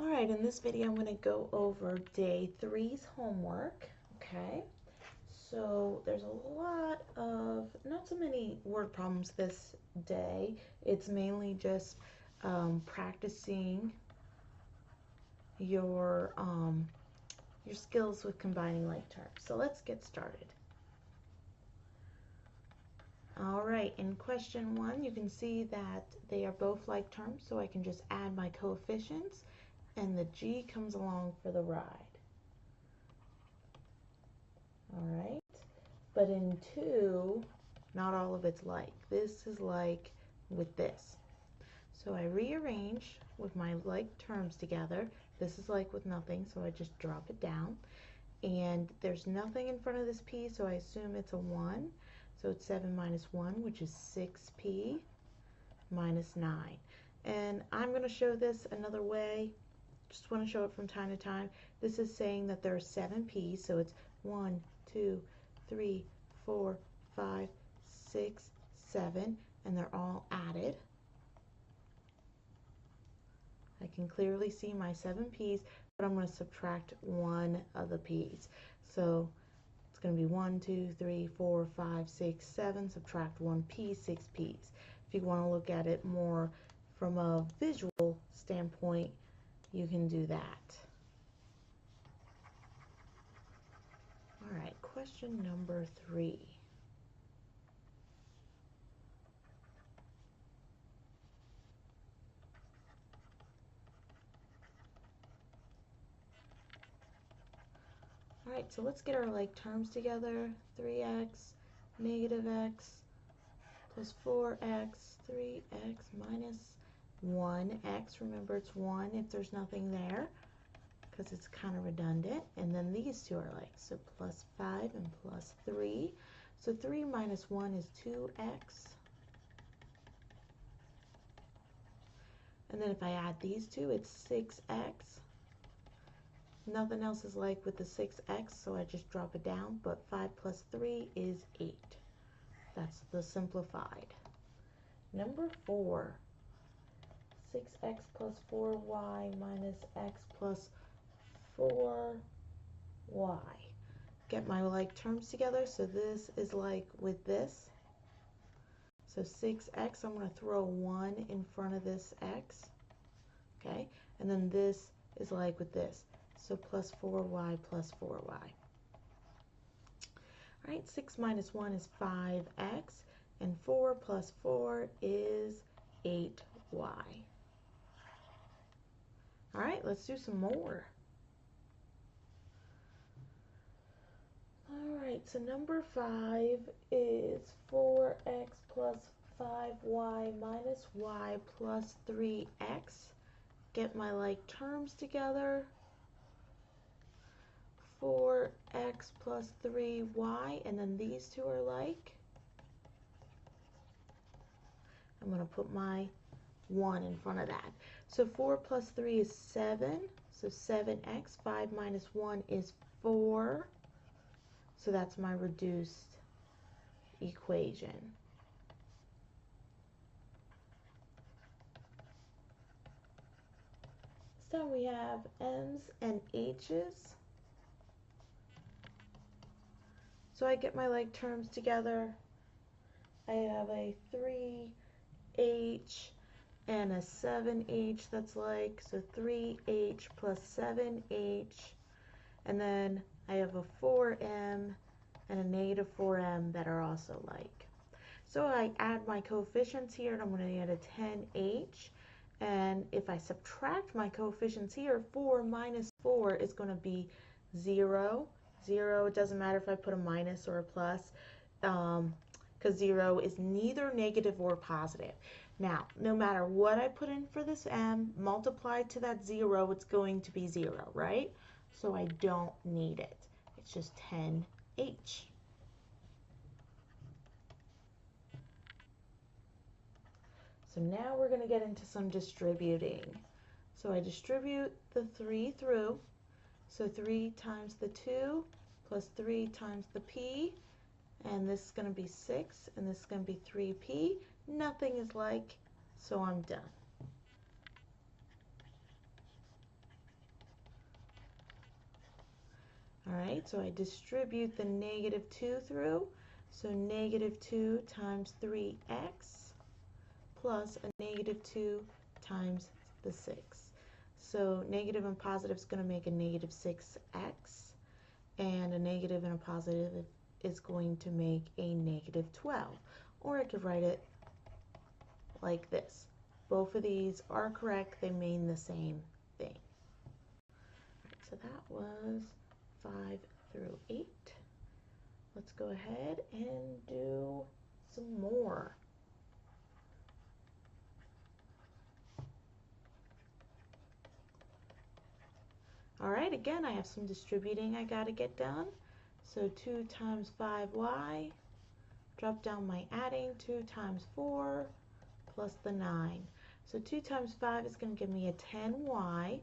Alright, in this video I'm going to go over day 3's homework, okay? So there's a lot of, not so many word problems this day. It's mainly just practicing your skills with combining like terms. So let's get started. Alright, in question 1 you can see that they are both like terms, so I can just add my coefficients and the G comes along for the ride. Alright, but in 2, not all of it's like. This is like with this. So I rearrange with my like terms together. This is like with nothing, so I just drop it down. And there's nothing in front of this P, so I assume it's a 1. So it's 7 minus 1, which is 6P minus 9. And I'm going to show this another way. Just want to show it from time to time. This is saying that there are 7 P's, so it's 1, 2, 3, 4, 5, 6, 7, and they're all added. I can clearly see my 7 P's, but I'm going to subtract one of the P's. So it's going to be 1, 2, 3, 4, 5, 6, 7, subtract 1 P, 6 P's. If you want to look at it more from a visual standpoint, you can do that. All right, question number 3. All right, so let's get our like terms together. 3x, negative x, plus 4x, 3x minus 1x. Remember, it's 1 if there's nothing there, because it's kind of redundant. And then these two are like, so plus 5 and plus 3. So 3 minus 1 is 2x. And then if I add these two, it's 6x. Nothing else is like with the 6x, so I just drop it down. But 5 plus 3 is 8. That's the simplified. Number 4. 6x plus 4y minus x plus 4y. Get my like terms together. So this is like with this. So 6x, I'm going to throw 1 in front of this x. Okay, and then this is like with this. So plus 4y plus 4y. All right, 6 minus 1 is 5x, and 4 plus 4 is 8y. All right, let's do some more. All right, so number 5 is 4x plus 5y minus y plus 3x. Get my like terms together. 4x plus 3y, and then these two are like. I'm going to put my 1 in front of that. So 4 plus 3 is 7. So 7x. 5 minus 1 is 4. So that's my reduced equation. So we have m's and h's. So I get my like terms together. I have a 3h and a 7h that's like, so 3h plus 7h, and then I have a 4m and a negative 4m that are also like. So I add my coefficients here, and I'm going to add a 10h, and if I subtract my coefficients here, 4 minus 4 is going to be 0. 0, it doesn't matter if I put a minus or a plus, because 0 is neither negative or positive. Now, no matter what I put in for this m, multiplied to that 0, it's going to be 0, right? So I don't need it. It's just 10h. So now we're going to get into some distributing. So I distribute the 3 through. So 3 times the 2 plus 3 times the p. And this is going to be 6, and this is going to be 3p. Nothing is like, so I'm done. Alright, so I distribute the negative 2 through. So negative 2 times 3x plus a negative 2 times the 6. So negative and positive is going to make a negative 6x, and a negative and a positive is going to make a negative 12. Or I could write it like this. Both of these are correct. They mean the same thing. Right, so that was 5 through 8. Let's go ahead and do some more. Alright, again, I have some distributing I got to get done. So 2 times 5y, drop down my adding, 2 times 4 plus the 9. So 2 times 5 is going to give me a 10y.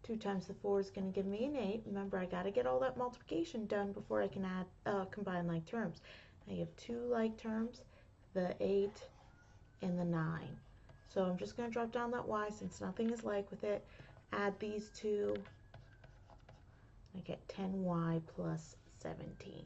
2 times the 4 is going to give me an 8. Remember, I got to get all that multiplication done before I can add combine like terms. I have two like terms, the 8 and the 9. So I'm just going to drop down that y since nothing is like with it. Add these two. I get 10y plus 17.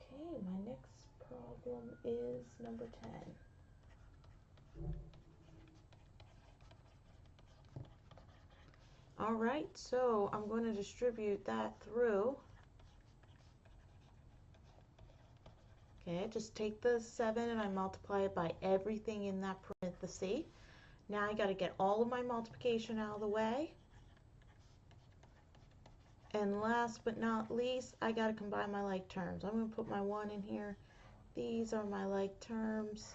Okay, my next problem is number 10. Alright, so I'm going to distribute that through. Okay, just take the 7 and I multiply it by everything in that parenthesis. Now I got to get all of my multiplication out of the way. And last but not least, I got to combine my like terms. I'm going to put my 1 in here. These are my like terms.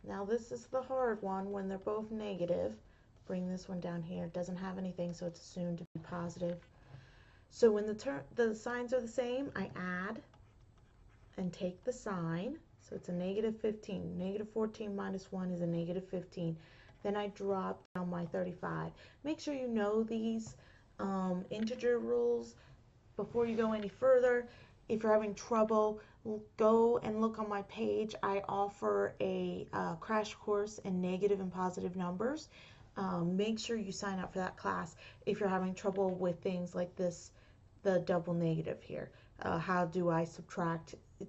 Now this is the hard one when they're both negative. Bring this one down here. It doesn't have anything, so it's assumed to be positive. So when the signs are the same, I add and take the sign. So it's a negative 15. Negative 14 minus 1 is a negative 15. Then I drop down my 35. Make sure you know these integer rules before you go any further. If you're having trouble, go and look on my page. I offer a crash course in negative and positive numbers. Make sure you sign up for that class if you're having trouble with things like this, the double negative here. How do I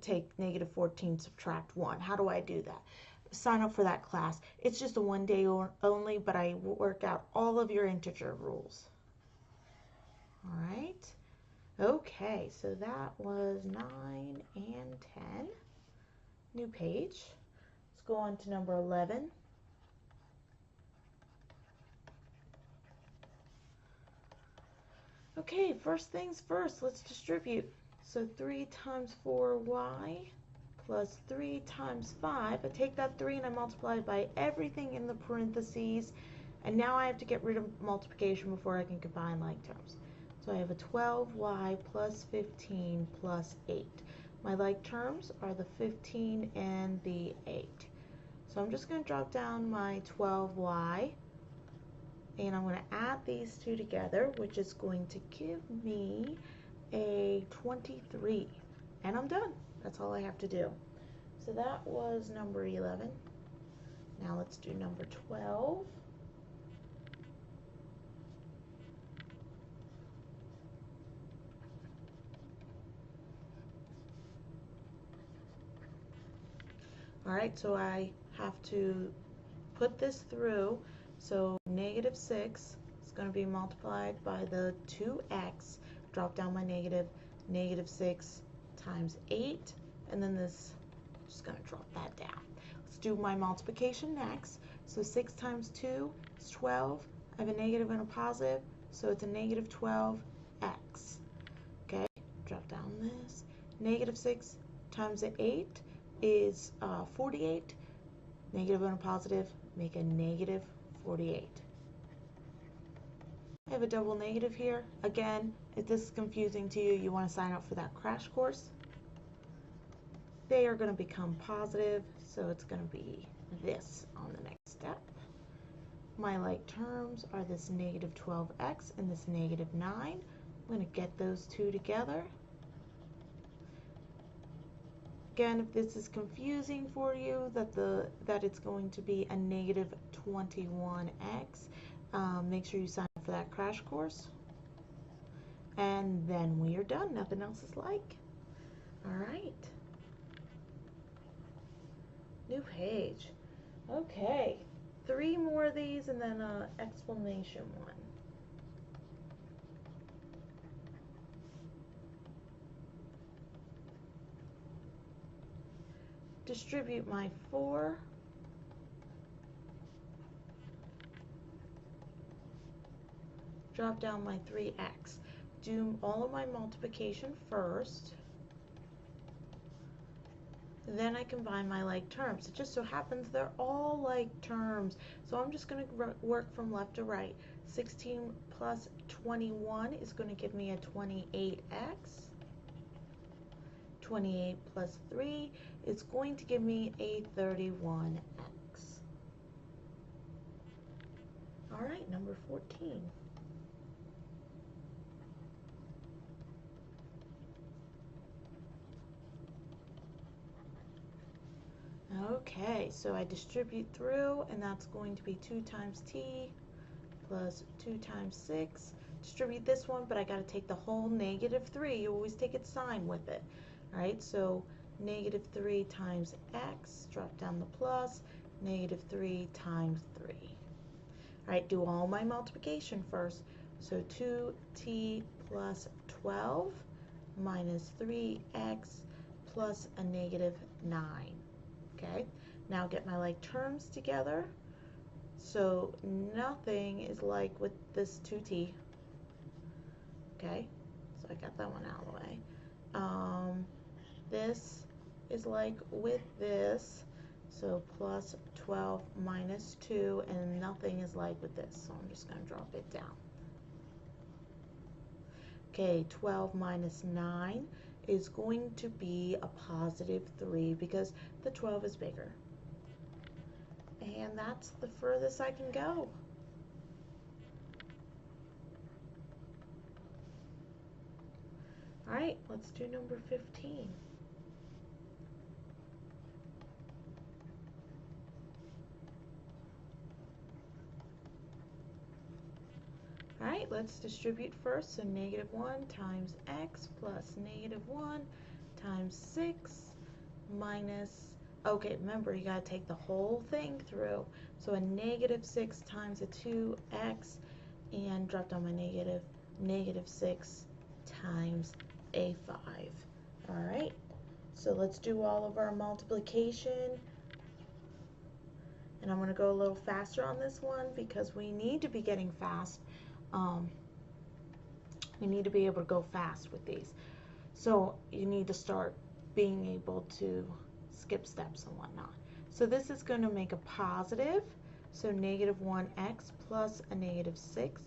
take negative 14, subtract 1? How do I do that? Sign up for that class. It's just a one-day only, but I work out all of your integer rules. All right. Okay, so that was 9 and 10. New page. Let's go on to number 11. Okay, first things first, let's distribute. So 3 times 4y plus 3 times 5. I take that 3 and I multiply it by everything in the parentheses. And now I have to get rid of multiplication before I can combine like terms. So I have a 12y plus 15 plus 8. My like terms are the 15 and the 8. So I'm just going to drop down my 12y. And I'm going to add these two together, which is going to give me a 23. And I'm done. That's all I have to do. So that was number 11. Now let's do number 12. Alright, so I have to put this through. So negative 6 is going to be multiplied by the 2x. Drop down my negative. Negative 6 times 8. And then this, I'm just going to drop that down. Let's do my multiplication next. So 6 times 2 is 12. I have a negative and a positive, so it's a negative 12x. Okay, drop down this. Negative 6 times 8 is 48. Negative and a positive make a negative 48. I have a double negative here. Again, if this is confusing to you, you want to sign up for that crash course. They are going to become positive, so it's going to be this on the next step. My like terms are this negative 12x and this negative 9. I'm going to get those two together. Again, if this is confusing for you, that it's going to be a negative 21x, make sure you sign up for that crash course. And then we are done. Nothing else is like. All right. New page. Okay. 3 more of these and then an explanation one. Distribute my 4. Drop down my 3x. Do all of my multiplication first. Then I combine my like terms. It just so happens they're all like terms. So I'm just going to work from left to right. 16 plus 21 is going to give me a 28x. 28 plus 3 is going to give me a 31x. All right, number 14. Okay, so I distribute through, and that's going to be 2 times t plus 2 times 6. Distribute this one, but I got to take the whole -3. You always take its sign with it. All right, so -3 times x, drop down the plus, -3 times 3. All right, do all my multiplication first. So 2t plus 12 minus 3x plus a -9. Okay, now get my like terms together. So nothing is like with this 2t. Okay, so I got that one out of the way. This is like with this. So plus 12 minus 2, and nothing is like with this. So I'm just going to drop it down. Okay, 12 minus 9 is going to be a +3 because the 12 is bigger. And that's the furthest I can go. All right, let's do number 15. All right, let's distribute first. So -1 times x plus -1 times 6 minus, okay, remember you got to take the whole thing through. So a -6 times a 2x, and drop down my -6 times a 5. All right, so let's do all of our multiplication. And I'm going to go a little faster on this one because we need to be getting fast. We need to be able to go fast with these. So you need to start being able to skip steps and whatnot. So this is going to make a positive. So -1x plus a -6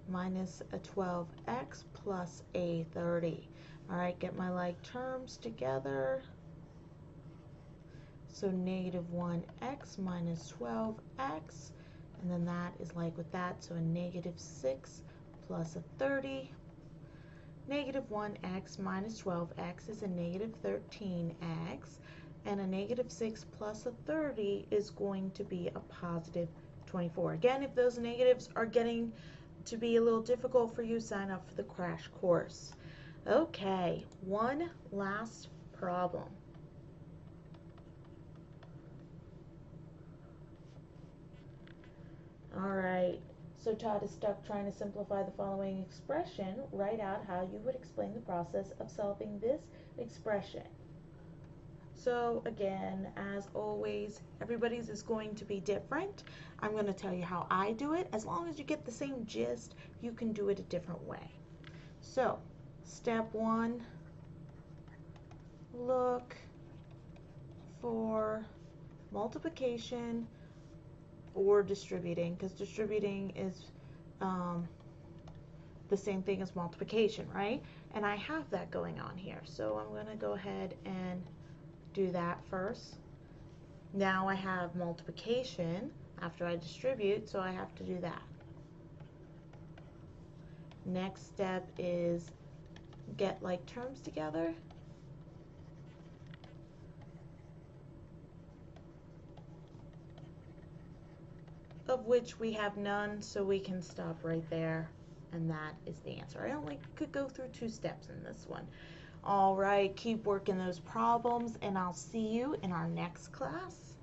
minus a 12x plus a 30. All right, get my like terms together. So -1x minus 12x, and then that is like with that, so a -6 plus a 30. -1x minus 12x is a -13x, and a -6 plus a 30 is going to be a +24. Again, if those negatives are getting to be a little difficult for you, sign up for the crash course. Okay, one last problem. All right, so Todd is stuck trying to simplify the following expression. Write out how you would explain the process of solving this expression. So again, as always, everybody's is going to be different. I'm going to tell you how I do it. As long as you get the same gist, you can do it a different way. So, step 1, look for multiplication or distributing, because distributing is the same thing as multiplication, right? And I have that going on here, so I'm going to go ahead and do that first. Now I have multiplication after I distribute, so I have to do that. Next step is get like terms together. of which we have none, so we can stop right there, and that is the answer. I only could go through 2 steps in this one. All right, keep working those problems, and I'll see you in our next class.